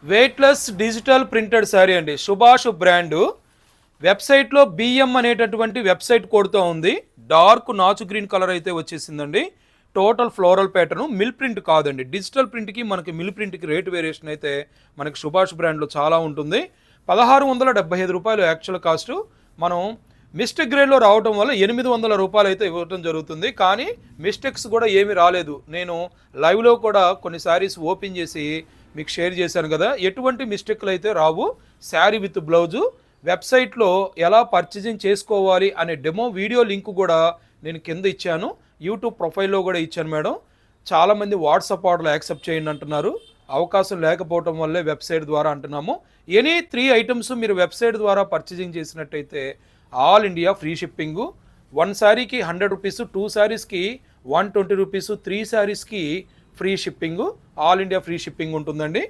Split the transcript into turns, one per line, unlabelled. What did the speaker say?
Weightless digital printed sari అండి, Subhash brand. వెబ్సైట్లో BM అనేటటువంటి వెబ్సైట్ కోడ్తో ఉంది. డార్క్ నాచు గ్రీన్ కలర్ అయితే వచ్చేసిందండి. Total floral pattern, mill print కాదండి. డిజిటల్ ప్రింట్కి మనకి మిల్ ప్రింట్కి రేట్ వేరియేషన్ అయితే మనకి సుభాష్ బ్రాండ్లో చాలా ఉంటుంది. 1675 రూపాయలు యాక్చువల్ కాస్ట్. మనం మిస్టేక్ గ్రేడ్లో రావడం వల్ల 800 రూపాయలు అయితే ఇవ్వడం జరుగుతుంది. కానీ మిస్టేక్స్ కూడా ఏమీ రాలేదు. నేను లైవ్లో కూడా కొన్ని శారీస్ ఓపెన్ చేసి మీకు షేర్ చేశాను కదా, ఎటువంటి మిస్టేక్లు అయితే రావు. Sari with blouse. వెబ్సైట్లో ఎలా పర్చేజింగ్ చేసుకోవాలి అనే డెమో వీడియో లింక్ కూడా నేను కింద ఇచ్చాను, యూట్యూబ్ ప్రొఫైల్లో కూడా ఇచ్చాను మేడం. చాలామంది వాట్సాప్ ఆర్డర్లు యాక్సెప్ట్ చేయండి అంటున్నారు. అవకాశం లేకపోవడం వల్లే వెబ్సైట్ ద్వారా అంటున్నాము. ఎనీ 3 ఐటమ్స్ మీరు వెబ్సైట్ ద్వారా పర్చేజింగ్ చేసినట్టయితే ఆల్ ఇండియా ఫ్రీ షిప్పింగు. 1 శారీకి 100 రూపీస్, 2 శారీస్కి 120 రూపీస్, 3 శారీస్కి free shipping. All India free shipping ఉంటుందండి.